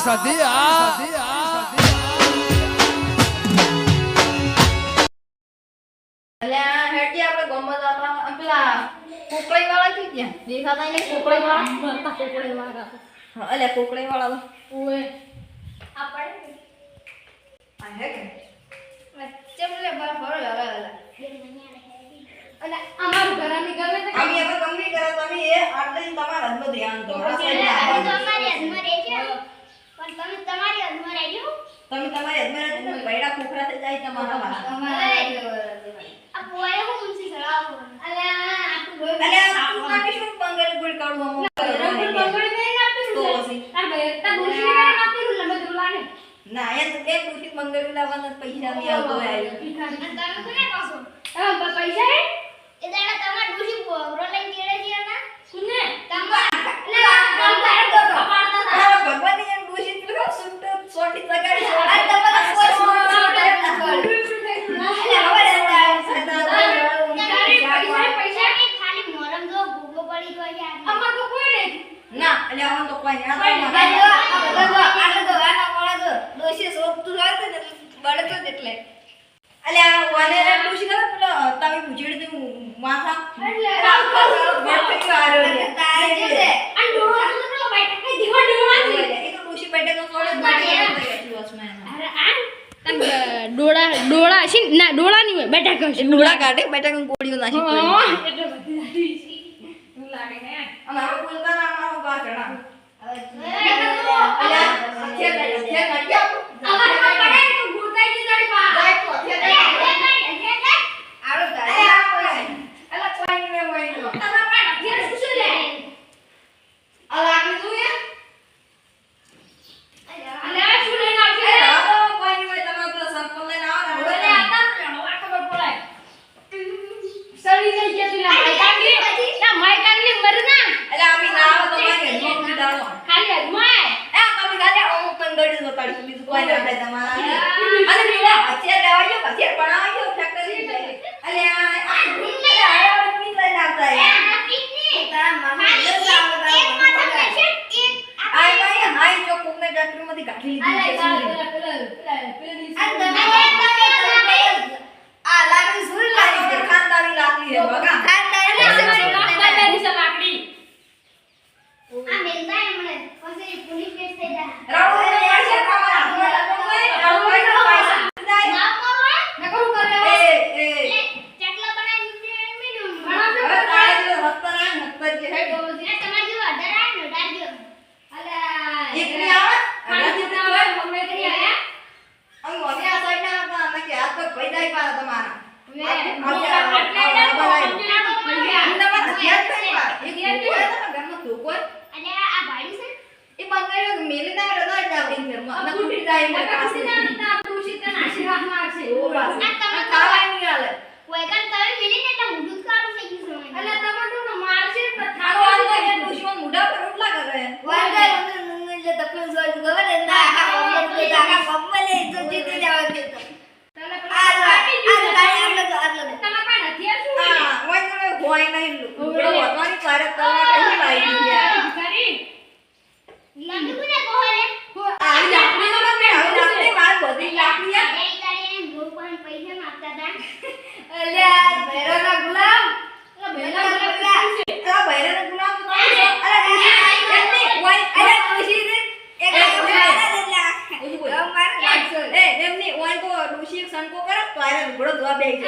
સધી આ અલ્યા હેડી આપણે ગોમત આપણા પેલા કોકળી વાળા થી ત્યાં દેખાતા ને કોકળી વાળા હા અલ્યા કોકળી વાળા ઓએ આપણે આ હે કે ચમલે બાર ફરો લગા અલ્યા અમારું ઘરની ગમે તો અમે હવે ગમે કરે તમે એ આટલે તમારા હદમાં ધ્યાન તો તમારી હદમાં રહેજો પણ તમે તમારી હદમાં રહેજો તમે તમારી હદમાં રહેજો ને બૈડા ખોખરા થઈ જાય તમારા આ પોએ હું મુંસી સળાવો અલ્યા તું કામે શું બંગલ ગુલ કાઢું હું બંગલ મે ના પીરું તો પછી તાર બેટા દોશી ના પીરું લમે દુલાને ના એ તો એક દોશી બંગલ લાવવાના પૈસા ની આવતો આવ્યો અને તમે કોને પાછો પૈસા હે એ દાડા તમાર દોશી બોરો લઈને કેડે છે ના સુને તમાર ભગવાન ની દોશી તો સુટ સોટી તગાડી આ તમારા કોઈ ના એટલે આમ તો કોઈ ના આટલે તો વાના મોળા તો દોશી સોપ તું લાગે ને બળતો એટલે એટલે આ વાને દોશી કરે પેલો તમે પૂછીડ દે માથા એટલે બળતો આરો છે તારે છે આ ડોળા તો પેલો બેઠા કે દીવા ડોળા છે એ તો દોશી બેઠા તો થોડે બાકી વસમાં અરે આ ડોળા છે ના ડોળા નહીં હોય બેટા કહે ડોળા કાઢે બેટા કં કોડીઓ નાખી એટલે બધી દાદી છે એવું લાગે ને અમારો બોલતા ના અમારો ગા ચડા અલ્યા કે નડી અમાર પડે તો ગુરતાઈ ની જડી પા જાય તો આરો જાય અલા કોઈ ને હોય તો તમાર પાડ ઘેર શું લે અલા આટલું જોઈએ અલ્યા શું લઈને આવશે કોઈ ની હોય તમાર પેલો સંપલ લઈને આવો ને ઓલે આતા આ ખબર પડાય સડી જઈ ગયા તું ના માઈ ના માઈ કાંગલી મરના અલ્યા અમે ના આવો તમારી હજમો ઉડાડો ખાલી અજમાય એ તમે ગાલે અમુક કંગડી તો કાઢી બીજું કોઈ ના આપણે તમારા અને પેલા હથિયાર લેવાયો હથિયાર બનાવાયો ફેક્ટરી અલ્યા આ આયા પીન લઈને આવતા એ પીન તારા મામા એક માથા છે એક આય ભાઈ હાઈ જો કોકને ફેક્ટરીમાંથી કાઢી લીધી છે તમે આ લાકડી સુરી લાગી છે ખાનદાની લાકડી છે બગા ખાનદાની લાકડી આ મેલતા એમણે પછી પોલીસ કેસ થઈ જાય રાઉ યાર છે તમારા હાથમાં લગન હોય રાઉ પૈસા ના કરો ન કરું કરે એ ચટલા બનાવી મીનું હવે તારે જો હત્તર જે હે તો તમાર જો અઢાર આ ને અઢાર જો અલા એક ને આવે અઢાર જે તો અમે કરી આયા અમે મને આ સાઈડ ના હતા અમે કે હાથ પર પૈદાઈ પા તમારા કોઈ નહીં ઉગડો હોતવાની કાર્ય કરવા કઈ લાગી ગયા કરી લાગી કોને કોહલે આ લાકડી નો મને હવે લાકડી વાત બધી લાકડી આ ગઈ તારી ગોપન પૈસા માંગતા હતા અલ્યા ભૈરવના ગુલામ અલા ભૈરવના ગુલામ તો અરે કોઈ અરે ખુશી દે એક એ એમની ઓય કો ઋષિ સંકો કરો તો આરે ઘોડો દવા બે છે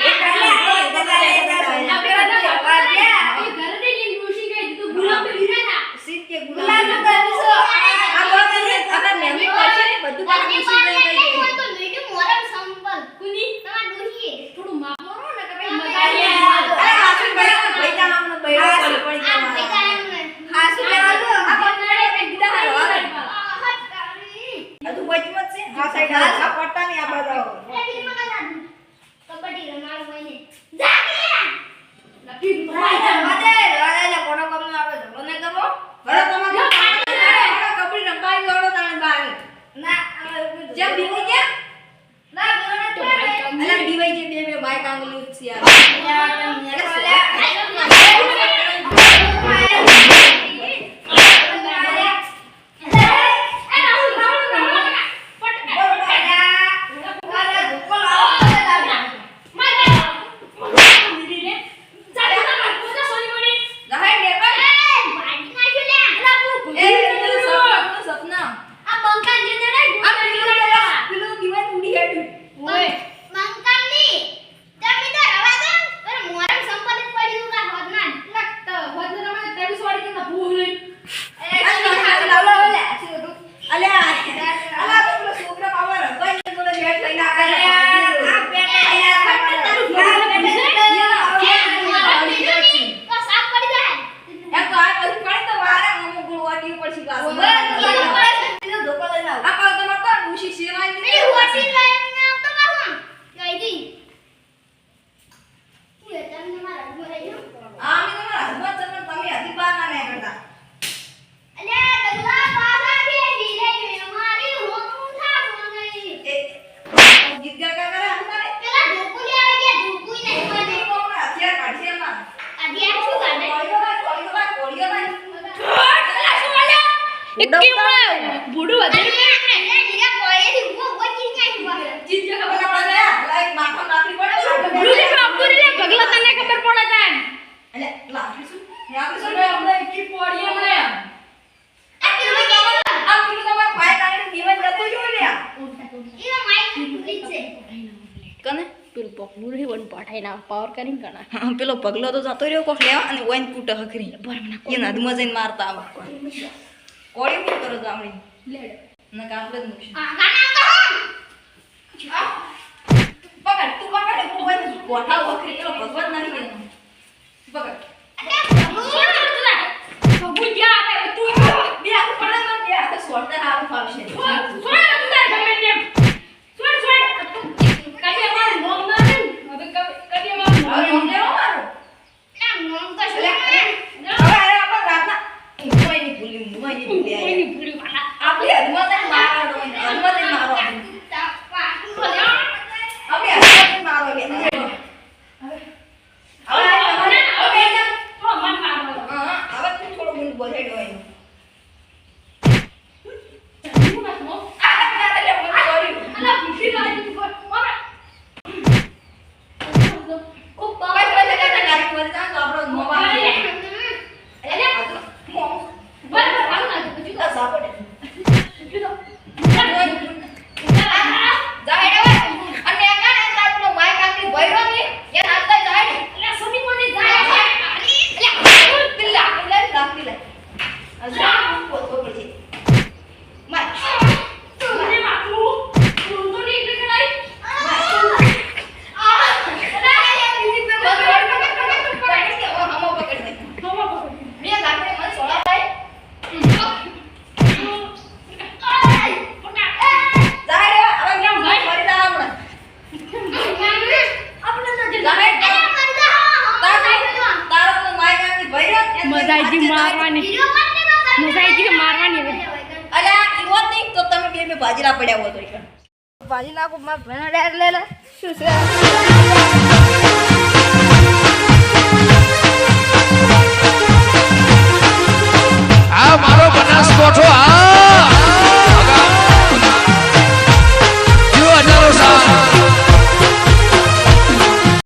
પછી પાછો. બીજો ધોકો લઈને આવો. આ કાલ તમાર તો ડૂસી સેવાય ને. પેલી હોટી લઈને આવતો પાછો. કઈ દી. હું એ તમને મારા ઘરે ગયો. આમી તમારા હાથમાં ચલન તમે હજી બાર ના નહીં કરતા. અલ્યા ડગલા પાછા બેસી રે મારી હોતું થાતો નહીં. એ ગીત ગા કરે હંતારે. પેલા ઢોકુલી આવે કે ઢોકુઈ નહીં મને મને. તો હમણાં હથિયાર કાઢશે એમાં. આધી આ શું કાઢે? કોળીઓ ભાઈ. બુડુ વધારે આપણે લીયા કોળેથી ઉભો ઉભો ચીજ નાખી પાછળ. ચીજ જે ખબર પડે ને લાઈક માથા નાખી પડે. અલે લાફી શું? યાદ શું અમને કી પોડી અમને. આ પેલું આ પેલું તમાર ભાઈ કાઢીને જીવન જતો રહ્યો ને. ઈ માઈક ખુલી છે. કને પેલું પગલું રહી વન પાઠાઈ ના પાવર કરીને કણા હા પેલો પગલો તો જતો રહ્યો કોક લેવા અને ઓઈન કૂટ હકરી એ નદમાં જઈને મારતા આવા કોળી શું કરો જામણી લેડ ના કાપડે જ મૂકશે આ ગાના તો પકડ તું પકડ હું ઓઈન કોઠા વખરી પેલો ભગવાન નથી દેનો પકડ બે હાથ પડે તો બે હાથ સોળતે હાથ ફાવશે હવે અમને હો મારો ના મોમ તો શું હવે અરે આપણે રાતના મોઈની ભૂલી મોઈની ભૂલી આપણે હદમાં તને મારો હદમાં તને મારો તાપા આપણે હદમાં તને મારો લે હવે તું થોડું મને બોલાડ્યો એનો ભાજી નાખો માર ભેણા લે લે શું છે